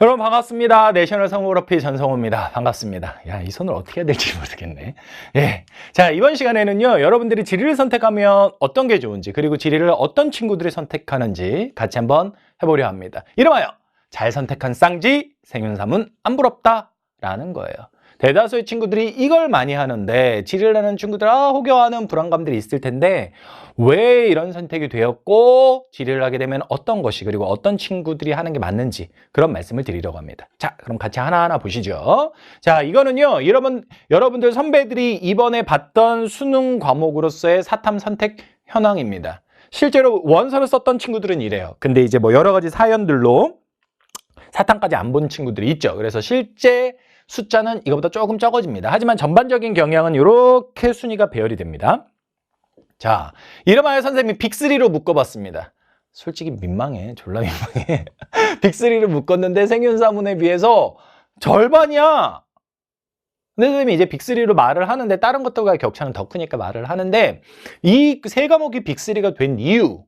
여러분 반갑습니다. 내셔널 성우그래피 전성우입니다. 반갑습니다. 야, 이 손을 어떻게 해야 될지 모르겠네. 예. 자, 이번 시간에는요, 여러분들이 지리를 선택하면 어떤 게 좋은지, 그리고 지리를 어떤 친구들이 선택하는지 같이 한번 해보려 합니다. 이름하여 잘 선택한 쌍지, 생윤삼은 안 부럽다 라는 거예요. 대다수의 친구들이 이걸 많이 하는데, 지리를 하는 친구들, 혹여하는 불안감들이 있을 텐데, 왜 이런 선택이 되었고, 지리를 하게 되면 어떤 것이, 그리고 어떤 친구들이 하는 게 맞는지, 그런 말씀을 드리려고 합니다. 자, 그럼 같이 하나하나 보시죠. 자, 이거는요, 여러분들 선배들이 이번에 봤던 수능 과목으로서의 사탐 선택 현황입니다. 실제로 원서를 썼던 친구들은 이래요. 근데 이제 뭐 여러 가지 사연들로 사탐까지 안 본 친구들이 있죠. 그래서 실제 숫자는 이거보다 조금 적어집니다. 하지만 전반적인 경향은 이렇게 순위가 배열이 됩니다. 자, 이름하여 선생님이 빅3로 묶어봤습니다. 솔직히 민망해. 졸라 민망해. 빅3를 묶었는데 생윤사문에 비해서 절반이야. 근데 선생님이 이제 빅3로 말을 하는데 다른 것들과 격차는 더 크니까 말을 하는데 이 세 과목이 빅3가 된 이유,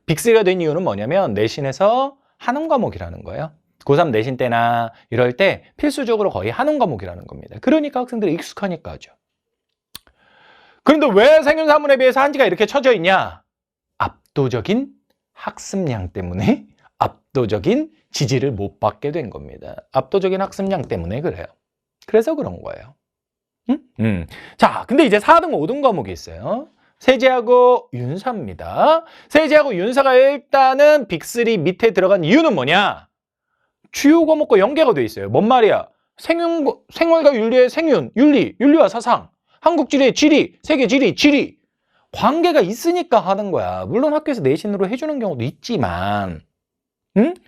빅3가 된 이유는 뭐냐면 내신에서 한원 과목이라는 거예요. 고3 내신 때나 이럴 때 필수적으로 거의 한원 과목이라는 겁니다. 그러니까 학생들이 익숙하니까 하죠. 그런데 왜 생윤사문에 비해서 한지가 이렇게 쳐져 있냐? 압도적인 학습량 때문에 압도적인 지지를 못 받게 된 겁니다. 압도적인 학습량 때문에 그래요. 그래서 그런 거예요. 자, 근데 이제 4등, 5등 과목이 있어요. 세제하고 윤사입니다. 세제하고 윤사가 일단은 빅3 밑에 들어간 이유는 뭐냐? 주요 과목과 연계가 돼 있어요. 뭔 말이야? 생활과 윤리의 생윤, 윤리와 사상, 한국 지리의 지리, 세계 지리, 지리. 관계가 있으니까 하는 거야. 물론 학교에서 내신으로 해주는 경우도 있지만,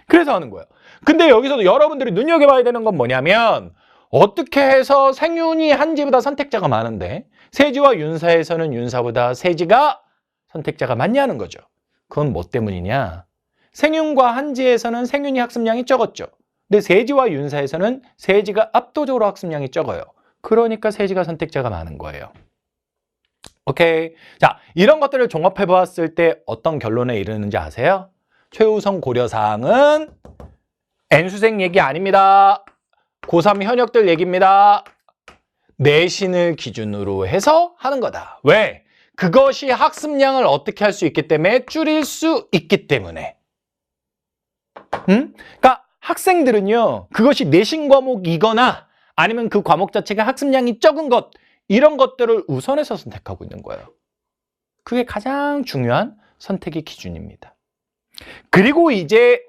그래서 하는 거야. 근데 여기서도 여러분들이 눈여겨봐야 되는 건 뭐냐면, 어떻게 해서 생윤이 한지보다 선택자가 많은데, 세지와 윤사에서는 윤사보다 세지가 선택자가 많냐는 거죠. 그건 뭐 때문이냐? 생윤과 한지에서는 생윤이 학습량이 적었죠. 근데 세지와 윤사에서는 세지가 압도적으로 학습량이 적어요. 그러니까 세지가 선택자가 많은 거예요. 오케이. 자, 이런 것들을 종합해 보았을 때 어떤 결론에 이르는지 아세요? 최우선 고려사항은 N수생 얘기 아닙니다. 고3 현역들 얘기입니다. 내신을 기준으로 해서 하는 거다. 왜? 그것이 학습량을 어떻게 할 수 있기 때문에 줄일 수 있기 때문에. 그러니까 학생들은요, 그것이 내신 과목이거나 아니면 그 과목 자체가 학습량이 적은 것, 이런 것들을 우선해서 선택하고 있는 거예요. 그게 가장 중요한 선택의 기준입니다. 그리고 이제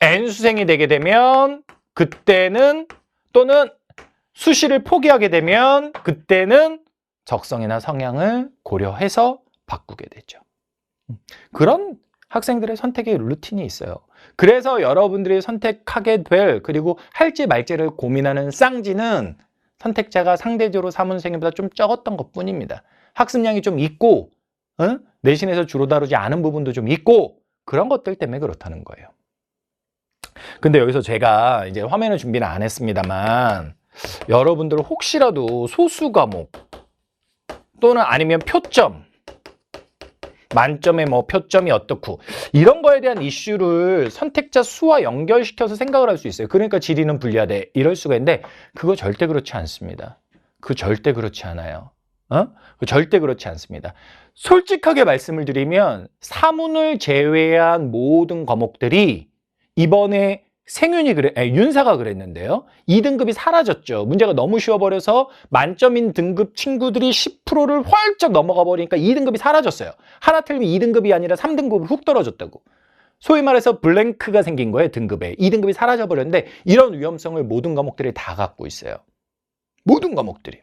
N수생이 되게 되면 그때는 또는 수시를 포기하게 되면 그때는 적성이나 성향을 고려해서 바꾸게 되죠. 그런 학생들의 선택의 루틴이 있어요. 그래서 여러분들이 선택하게 될, 그리고 할지 말지를 고민하는 쌍지는 선택자가 상대적으로 사문생보다 좀 적었던 것 뿐입니다. 학습량이 좀 있고, 내신에서 주로 다루지 않은 부분도 좀 있고, 그런 것들 때문에 그렇다는 거예요. 근데 여기서 제가 이제 화면을 준비는 안 했습니다만, 여러분들 혹시라도 소수 과목 또는 아니면 표점, 만점에 뭐 표점이 어떻고 이런 거에 대한 이슈를 선택자 수와 연결시켜서 생각을 할 수 있어요. 그러니까 지리는 불리하대 이럴 수가 있는데 그거 절대 그렇지 않습니다. 그거 절대 그렇지 않아요. 그거 절대 그렇지 않습니다. 솔직하게 말씀을 드리면 사문을 제외한 모든 과목들이 이번에 윤사가 그랬는데요. 2등급이 사라졌죠. 문제가 너무 쉬워버려서 만점인 등급 친구들이 10%를 활짝 넘어가 버리니까 2등급이 사라졌어요. 하나 틀리면 2등급이 아니라 3등급으로 훅 떨어졌다고. 소위 말해서 블랭크가 생긴 거예요. 등급에. 2등급이 사라져 버렸는데 이런 위험성을 모든 과목들이 다 갖고 있어요. 모든 과목들이.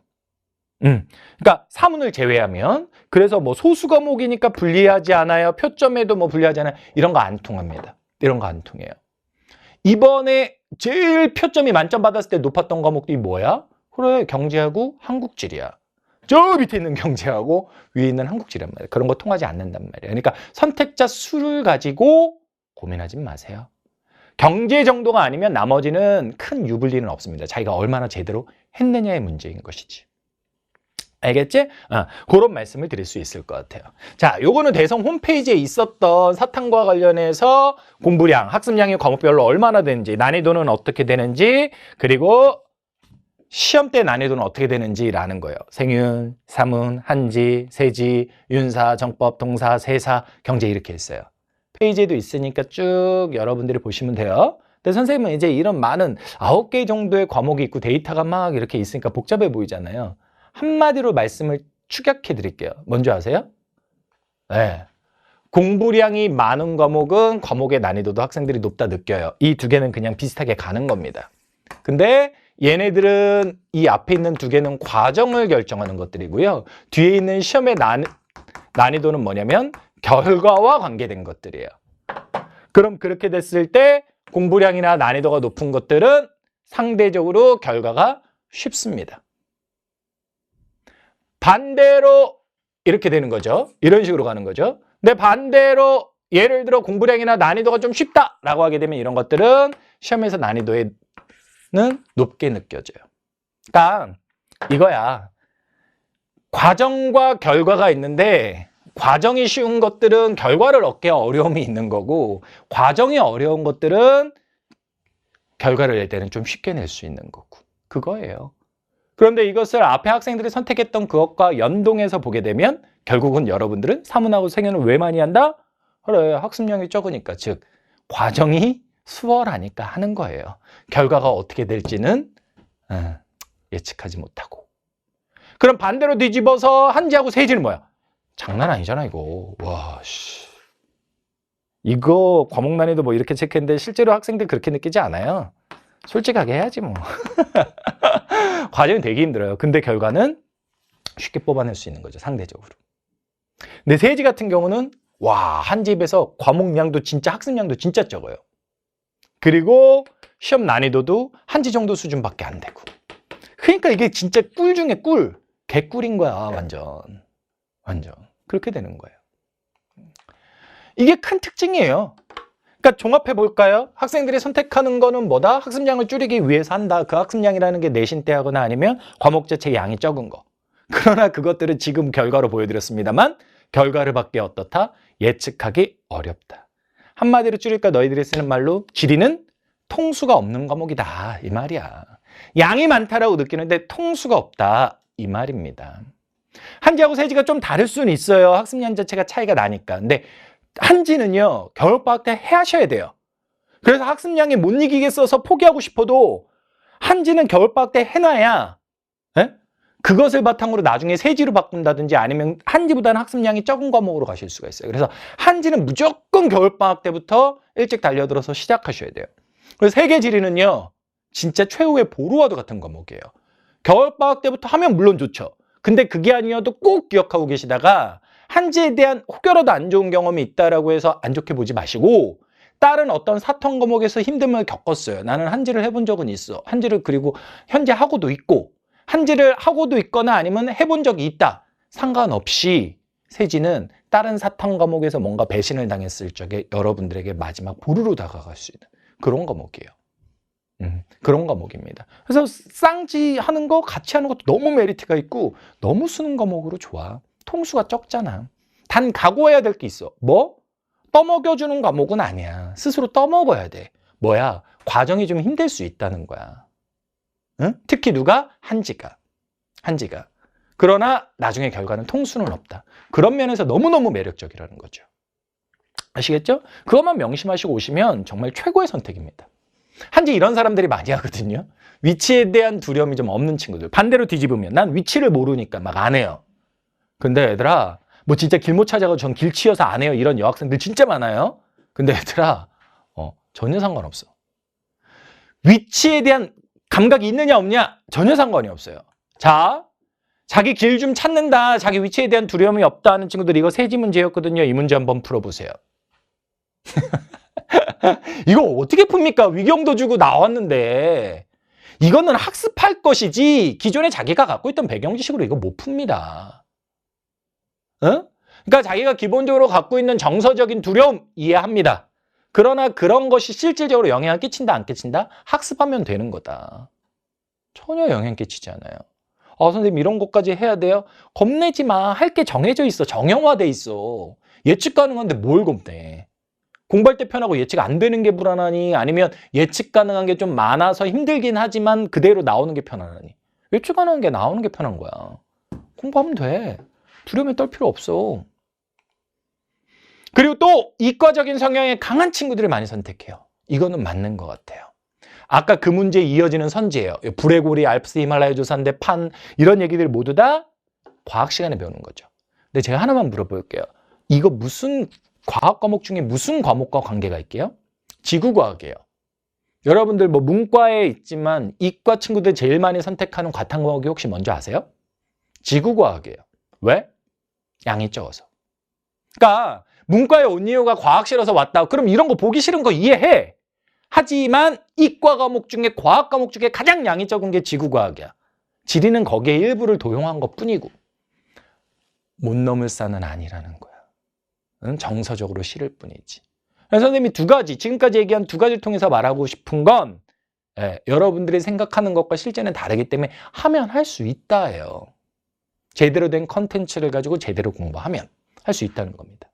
그러니까 사문을 제외하면, 그래서 뭐 소수 과목이니까 불리하지 않아요. 표점에도 뭐 불리하지 않아요. 이런 거 안 통합니다. 이런 거 안 통해요. 이번에 제일 표점이 만점 받았을 때 높았던 과목들이 뭐야? 그래, 경제하고 한국지리야. 저 밑에 있는 경제하고 위에 있는 한국지리란 말이야. 그런 거 통하지 않는단 말이야. 그러니까 선택자 수를 가지고 고민하지 마세요. 경제 정도가 아니면 나머지는 큰 유불리는 없습니다. 자기가 얼마나 제대로 했느냐의 문제인 것이지. 알겠지? 그런 말씀을 드릴 수 있을 것 같아요. 자, 요거는 대성 홈페이지에 있었던 사탕과 관련해서 공부량, 학습량이 과목별로 얼마나 되는지, 난이도는 어떻게 되는지, 그리고 시험 때 난이도는 어떻게 되는지라는 거예요. 생윤, 사문, 한지, 세지, 윤사, 정법, 동사, 세사, 경제 이렇게 있어요. 페이지에도 있으니까 쭉 여러분들이 보시면 돼요. 근데 선생님은 이제 이런 많은 9개 정도의 과목이 있고 데이터가 막 이렇게 있으니까 복잡해 보이잖아요. 한마디로 말씀을 축약해 드릴게요. 뭔지 아세요? 네. 공부량이 많은 과목은 과목의 난이도도 학생들이 높다 느껴요. 이 두 개는 그냥 비슷하게 가는 겁니다. 근데 얘네들은 이 앞에 있는 두 개는 과정을 결정하는 것들이고요. 뒤에 있는 시험의 난이도는 뭐냐면 결과와 관계된 것들이에요. 그럼 그렇게 됐을 때 공부량이나 난이도가 높은 것들은 상대적으로 결과가 쉽습니다. 반대로 이렇게 되는 거죠. 이런 식으로 가는 거죠. 근데 반대로 예를 들어 공부량이나 난이도가 좀 쉽다라고 하게 되면 이런 것들은 시험에서 난이도는 높게 느껴져요. 그러니까 이거야. 과정과 결과가 있는데 과정이 쉬운 것들은 결과를 얻기에 어려움이 있는 거고 과정이 어려운 것들은 결과를 낼 때는 좀 쉽게 낼 수 있는 거고 그거예요. 그런데 이것을 앞에 학생들이 선택했던 그것과 연동해서 보게 되면 결국은 여러분들은 사문하고 생연을 왜 많이 한다? 그래, 학습량이 적으니까, 즉 과정이 수월하니까 하는 거예요. 결과가 어떻게 될지는 예측하지 못하고. 그럼 반대로 뒤집어서 한지하고 세지는 뭐야? 장난 아니잖아 이거. 와, 씨. 이거 과목 난이도 뭐 이렇게 체크했는데 실제로 학생들 그렇게 느끼지 않아요. 솔직하게 해야지 뭐. 과정이 되게 힘들어요. 근데 결과는 쉽게 뽑아낼 수 있는 거죠, 상대적으로. 근데 세지 같은 경우는 와, 한 집에서 과목량도 진짜 학습량도 진짜 적어요. 그리고 시험 난이도도 한지 정도 수준밖에 안 되고. 그러니까 이게 진짜 꿀 중에 꿀, 개꿀인 거야, 완전. 그렇게 되는 거예요. 이게 큰 특징이에요. 그러니까 종합해 볼까요? 학생들이 선택하는 거는 뭐다? 학습량을 줄이기 위해서 한다. 그 학습량이라는 게 내신 때 하거나 아니면 과목 자체 양이 적은 거. 그러나 그것들은 지금 결과로 보여드렸습니다만 결과를 받기 어떻다? 예측하기 어렵다. 한마디로 줄일까 너희들이 쓰는 말로 지리는 통수가 없는 과목이다. 이 말이야. 양이 많다라고 느끼는데 통수가 없다. 이 말입니다. 한지하고 세지가 좀 다를 수는 있어요. 학습량 자체가 차이가 나니까. 근데 한지는요, 겨울방학 때 해하셔야 돼요. 그래서 학습량이 못 이기겠어서 포기하고 싶어도 한지는 겨울방학 때 해놔야 그것을 바탕으로 나중에 세지로 바꾼다든지 아니면 한지보다는 학습량이 적은 과목으로 가실 수가 있어요. 그래서 한지는 무조건 겨울방학 때부터 일찍 달려들어서 시작하셔야 돼요. 그래서 세계지리는요, 진짜 최후의 보루와도 같은 과목이에요. 겨울방학 때부터 하면 물론 좋죠. 근데 그게 아니어도 꼭 기억하고 계시다가 한지에 대한 혹여라도 안 좋은 경험이 있다라고 해서 안 좋게 보지 마시고 다른 어떤 사통 과목에서 힘듦을 겪었어요. 나는 한지를 해본 적은 있어. 한지를 그리고 현재 하고도 있고 한지를 하고도 있거나 아니면 해본 적이 있다. 상관없이 세지는 다른 사통 과목에서 뭔가 배신을 당했을 적에 여러분들에게 마지막 보루로 다가갈 수 있는 그런 과목이에요. 그런 과목입니다. 그래서 쌍지 하는 거 같이 하는 것도 너무 메리트가 있고 너무 쓰는 과목으로 좋아. 통수가 적잖아. 단 각오해야 될 게 있어. 뭐? 떠먹여주는 과목은 아니야. 스스로 떠먹어야 돼. 뭐야? 과정이 좀 힘들 수 있다는 거야. 응? 특히 누가? 한지가. 그러나 나중에 결과는 통수는 없다. 그런 면에서 너무너무 매력적이라는 거죠. 아시겠죠? 그것만 명심하시고 오시면 정말 최고의 선택입니다. 한지 이런 사람들이 많이 하거든요. 위치에 대한 두려움이 좀 없는 친구들. 반대로 뒤집으면 난 위치를 모르니까 막 안 해요. 근데 얘들아, 뭐 진짜 길 못 찾아가지고 전 길 치여서 안 해요. 이런 여학생들 진짜 많아요. 근데 얘들아, 전혀 상관없어. 위치에 대한 감각이 있느냐 없냐? 전혀 상관이 없어요. 자, 자기 길 좀 찾는다. 자기 위치에 대한 두려움이 없다 하는 친구들 이거 세지 문제였거든요. 이 문제 한번 풀어보세요. 이거 어떻게 풉니까? 위경도 주고 나왔는데 이거는 학습할 것이지 기존에 자기가 갖고 있던 배경 지식으로 이거 못 풉니다. 응? 그러니까 자기가 기본적으로 갖고 있는 정서적인 두려움 이해합니다. 그러나 그런 것이 실질적으로 영향을 끼친다 안 끼친다? 학습하면 되는 거다. 전혀 영향 끼치지 않아요. 선생님 이런 것까지 해야 돼요? 겁내지 마. 할 게 정해져 있어. 정형화돼 있어. 예측 가능한데 뭘 겁내. 공부할 때 편하고 예측 안 되는 게 불안하니? 아니면 예측 가능한 게 좀 많아서 힘들긴 하지만 그대로 나오는 게 편안하니? 예측 가능한 게 나오는 게 편한 거야. 공부하면 돼. 두려움에 떨 필요 없어. 그리고 또 이과적인 성향에 강한 친구들을 많이 선택해요. 이거는 맞는 것 같아요. 아까 그 문제에 이어지는 선지예요. 불의 고리, 알프스, 히말라야 조산대, 판 이런 얘기들 모두 다 과학 시간에 배우는 거죠. 근데 제가 하나만 물어볼게요. 이거 무슨 과학 과목 중에 무슨 과목과 관계가 있게요? 지구과학이에요. 여러분들 뭐 문과에 있지만 이과 친구들 제일 많이 선택하는 과탐 과목이 혹시 뭔지 아세요? 지구과학이에요. 왜? 양이 적어서. 그러니까 문과에 온 이유가 과학 싫어서 왔다. 그럼 이런 거 보기 싫은 거 이해해. 하지만 이과 과목 중에 과학 과목 중에 가장 양이 적은 게 지구과학이야. 지리는 거기에 일부를 도용한 것뿐이고 못 넘을 산은 아니라는 거야. 정서적으로 싫을 뿐이지. 선생님이 두 가지, 지금까지 얘기한 두 가지를 통해서 말하고 싶은 건 여러분들이 생각하는 것과 실제는 다르기 때문에 하면 할 수 있다예요. 제대로 된 컨텐츠를 가지고 제대로 공부하면 할 수 있다는 겁니다.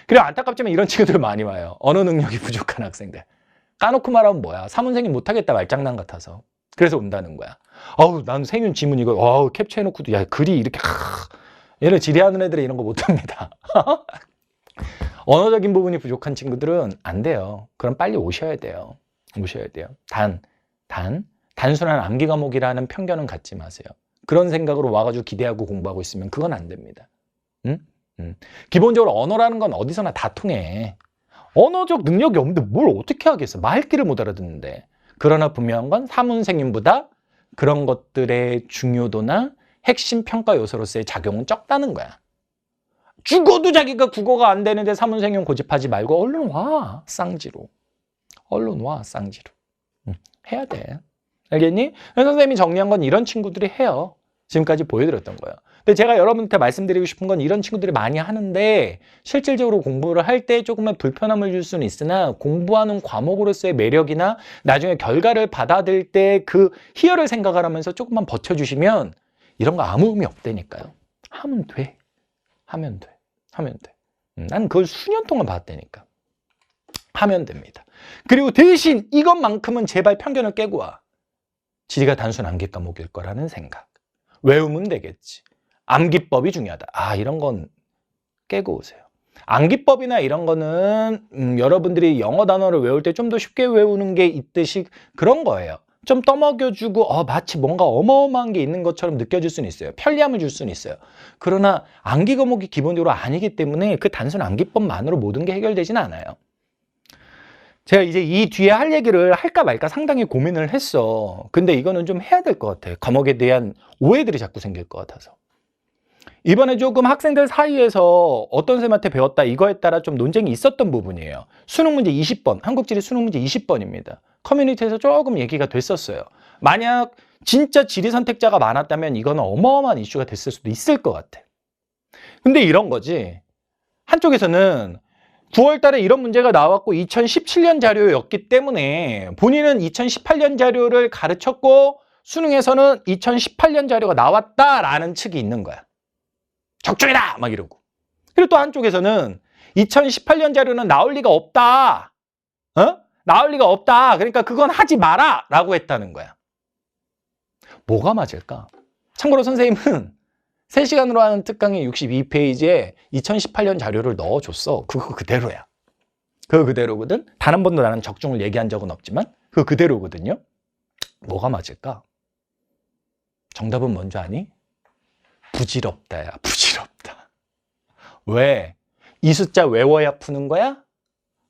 그리고 안타깝지만 이런 친구들 많이 와요. 언어 능력이 부족한 학생들. 까놓고 말하면 뭐야. 사문생이 못하겠다 말장난 같아서. 그래서 온다는 거야. 난 생윤 지문 이거 캡처해놓고도 야 글이 이렇게 얘는 지리하는 애들이 이런 거 못합니다. 언어적인 부분이 부족한 친구들은 안 돼요. 그럼 빨리 오셔야 돼요. 오셔야 돼요. 단순한 암기 과목이라는 편견은 갖지 마세요. 그런 생각으로 와가지고 기대하고 공부하고 있으면 그건 안 됩니다. 응? 기본적으로 언어라는 건 어디서나 다 통해. 언어적 능력이 없는데 뭘 어떻게 하겠어. 말귀를 못 알아듣는데. 그러나 분명한 건 사문생님보다 그런 것들의 중요도나 핵심 평가 요소로서의 작용은 적다는 거야. 죽어도 자기가 국어가 안 되는데 사문생용 고집하지 말고 얼른 와. 쌍지로. 얼른 와. 쌍지로. 해야 돼. 알겠니? 선생님이 정리한 건 이런 친구들이 해요. 지금까지 보여드렸던 거예요. 근데 제가 여러분한테 말씀드리고 싶은 건 이런 친구들이 많이 하는데 실질적으로 공부를 할 때 조금의 불편함을 줄 수는 있으나 공부하는 과목으로서의 매력이나 나중에 결과를 받아들일 때 그 희열을 생각을 하면서 조금만 버텨주시면 이런 거 아무 의미 없다니까요. 하면 돼. 하면 돼. 하면 돼. 난 그걸 수년 동안 봤다니까. 하면 됩니다. 그리고 대신 이것만큼은 제발 편견을 깨고 와. 지리가 단순 암기 과목일 거라는 생각. 외우면 되겠지. 암기법이 중요하다. 이런 건 깨고 오세요. 암기법이나 이런 거는 여러분들이 영어 단어를 외울 때 좀 더 쉽게 외우는 게 있듯이 그런 거예요. 좀 떠먹여주고 마치 뭔가 어마어마한 게 있는 것처럼 느껴질 수는 있어요. 편리함을 줄 수는 있어요. 그러나 암기 과목이 기본적으로 아니기 때문에 그 단순 암기법만으로 모든 게 해결되지는 않아요. 제가 이제 이 뒤에 할 얘기를 할까 말까 상당히 고민을 했어. 근데 이거는 좀 해야 될 것 같아. 과목에 대한 오해들이 자꾸 생길 것 같아서. 이번에 조금 학생들 사이에서 어떤 쌤한테 배웠다 이거에 따라 좀 논쟁이 있었던 부분이에요. 수능 문제 20번, 한국지리 수능 문제 20번입니다. 커뮤니티에서 조금 얘기가 됐었어요. 만약 진짜 지리 선택자가 많았다면 이거는 어마어마한 이슈가 됐을 수도 있을 것 같아. 근데 이런 거지. 한쪽에서는 9월 달에 이런 문제가 나왔고 2017년 자료였기 때문에 본인은 2018년 자료를 가르쳤고 수능에서는 2018년 자료가 나왔다라는 측이 있는 거야. 적중이다! 막 이러고. 그리고 또 한쪽에서는 2018년 자료는 나올 리가 없다. 나올 리가 없다. 그러니까 그건 하지 마라! 라고 했다는 거야. 뭐가 맞을까? 참고로 선생님은 3시간으로 하는 특강의 62페이지에 2018년 자료를 넣어줬어. 그거 그대로야. 그거 그대로거든. 단 한 번도 나는 적중을 얘기한 적은 없지만 그거 그대로거든요. 뭐가 맞을까? 정답은 뭔지 아니? 부질없다야. 부질없다. 왜? 이 숫자 외워야 푸는 거야?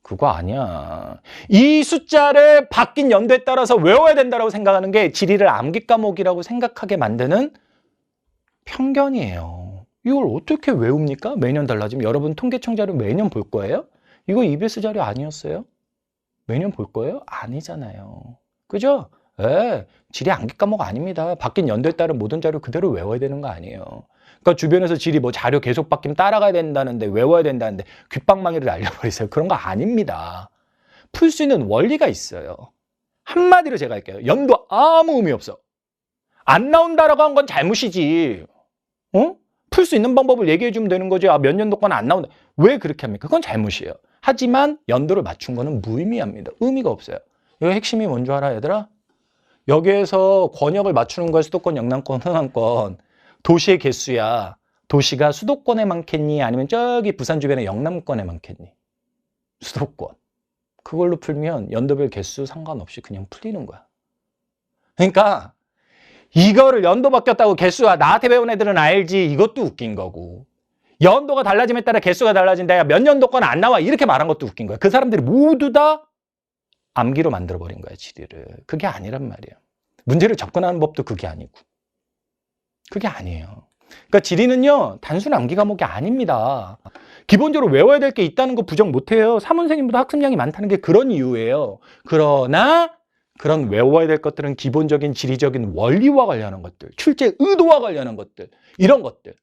그거 아니야. 이 숫자를 바뀐 연도에 따라서 외워야 된다고 생각하는 게 지리를 암기 과목이라고 생각하게 만드는 편견이에요. 이걸 어떻게 외웁니까? 매년 달라지면. 여러분 통계청 자료 매년 볼 거예요? 이거 EBS 자료 아니었어요? 매년 볼 거예요? 아니잖아요. 그죠? 지리 암기 과목 아닙니다. 바뀐 연도에 따른 모든 자료 그대로 외워야 되는 거 아니에요. 그러니까 주변에서 지리 뭐 자료 계속 바뀌면 따라가야 된다는데 외워야 된다는데 귓방망이를 날려버리세요. 그런 거 아닙니다. 풀 수 있는 원리가 있어요. 한마디로 제가 할게요. 연도 아무 의미 없어. 안 나온다라고 한 건 잘못이지. 풀 수 있는 방법을 얘기해 주면 되는 거지. 몇 년도권 안 나온다. 왜 그렇게 합니까? 그건 잘못이에요. 하지만 연도를 맞춘 거는 무의미합니다. 의미가 없어요. 여기 핵심이 뭔지 알아, 얘들아? 여기에서 권역을 맞추는 거야. 수도권, 영남권, 흥남권. 도시의 개수야. 도시가 수도권에 많겠니? 아니면 저기 부산 주변의 영남권에 많겠니? 수도권. 그걸로 풀면 연도별 개수 상관없이 그냥 풀리는 거야. 그러니까 이거를 연도 바뀌었다고 개수가 나한테 배운 애들은 알지. 이것도 웃긴 거고. 연도가 달라짐에 따라 개수가 달라진다. 몇 년도권 안 나와. 이렇게 말한 것도 웃긴 거야. 그 사람들이 모두 다 암기로 만들어버린 거야, 지리를. 그게 아니란 말이에요. 문제를 접근하는 법도 그게 아니고. 그게 아니에요. 그러니까 지리는요, 단순 암기 과목이 아닙니다. 기본적으로 외워야 될 게 있다는 거 부정 못해요. 사문생님보다 학습량이 많다는 게 그런 이유예요. 그러나 그런 외워야 될 것들은 기본적인 지리적인 원리와 관련한 것들, 출제 의도와 관련한 것들, 이런 것들.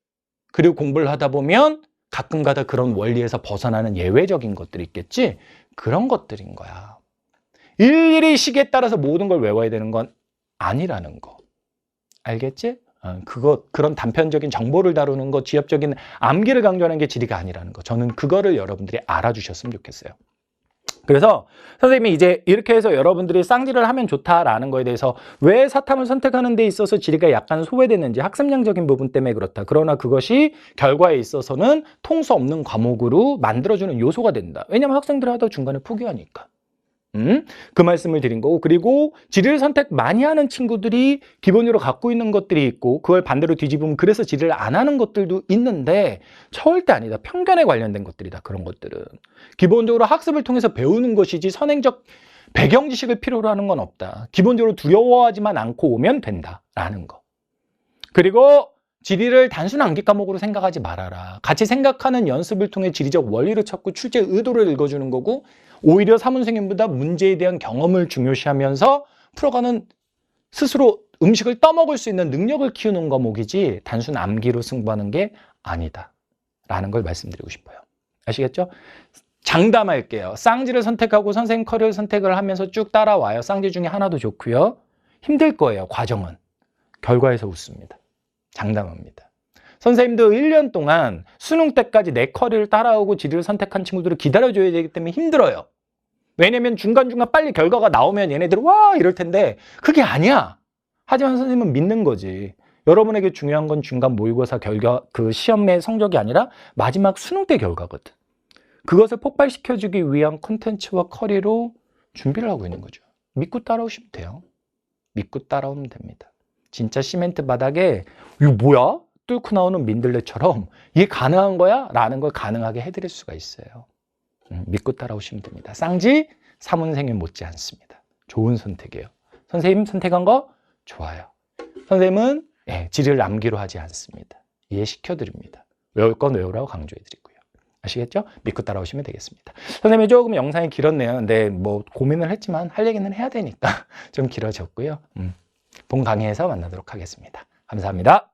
그리고 공부를 하다 보면 가끔가다 그런 원리에서 벗어나는 예외적인 것들이 있겠지? 그런 것들인 거야. 일일이 시기에 따라서 모든 걸 외워야 되는 건 아니라는 거. 알겠지? 그런 단편적인 정보를 다루는 거, 지엽적인 암기를 강조하는 게 지리가 아니라는 거. 저는 그거를 여러분들이 알아주셨으면 좋겠어요. 그래서 선생님이 이제 이렇게 해서 여러분들이 쌍지를 하면 좋다라는 거에 대해서 왜 사탐을 선택하는 데 있어서 지리가 약간 소외됐는지 학습량적인 부분 때문에 그렇다. 그러나 그것이 결과에 있어서는 통수 없는 과목으로 만들어주는 요소가 된다. 왜냐하면 학생들 하다 중간에 포기하니까. 그 말씀을 드린 거고, 그리고 지리를 선택 많이 하는 친구들이 기본적으로 갖고 있는 것들이 있고 그걸 반대로 뒤집으면 그래서 지리를 안 하는 것들도 있는데 절대 아니다. 편견에 관련된 것들이다. 그런 것들은 기본적으로 학습을 통해서 배우는 것이지 선행적 배경 지식을 필요로 하는 건 없다. 기본적으로 두려워하지만 않고 오면 된다라는 거. 그리고 지리를 단순 암기 과목으로 생각하지 말아라. 같이 생각하는 연습을 통해 지리적 원리를 찾고 출제 의도를 읽어주는 거고, 오히려 사문생님보다 문제에 대한 경험을 중요시하면서 풀어가는 스스로 음식을 떠먹을 수 있는 능력을 키우는 과목이지 단순 암기로 승부하는 게 아니다 라는 걸 말씀드리고 싶어요. 아시겠죠? 장담할게요. 쌍지를 선택하고 선생님 커리어를 선택을 하면서 쭉 따라와요. 쌍지 중에 하나도 좋고요. 힘들 거예요. 과정은. 결과에서 웃습니다. 장담합니다. 선생님도 1년 동안 수능 때까지 내 커리어를 따라오고 지리를 선택한 친구들을 기다려줘야 되기 때문에 힘들어요. 왜냐면 중간중간 빨리 결과가 나오면 얘네들 와 이럴 텐데 그게 아니야. 하지만 선생님은 믿는 거지. 여러분에게 중요한 건 중간 모의고사 결과, 그 시험의 성적이 아니라 마지막 수능 때 결과거든. 그것을 폭발시켜주기 위한 콘텐츠와 커리로 준비를 하고 있는 거죠. 믿고 따라오시면 돼요. 믿고 따라오면 됩니다. 진짜 시멘트 바닥에 이거 뭐야? 뚫고 나오는 민들레처럼 이게 가능한 거야? 라는 걸 가능하게 해드릴 수가 있어요. 믿고 따라오시면 됩니다. 쌍지 사문생님 못지 않습니다. 좋은 선택이에요. 선생님 선택한 거 좋아요. 선생님은 지리를 암기로 하지 않습니다. 이해시켜드립니다. 외울 건 외우라고 강조해드리고요. 아시겠죠? 믿고 따라오시면 되겠습니다. 선생님이 조금 영상이 길었네요. 근데 뭐 고민을 했지만 할 얘기는 해야 되니까 좀 길어졌고요. 본 강의에서 만나도록 하겠습니다. 감사합니다.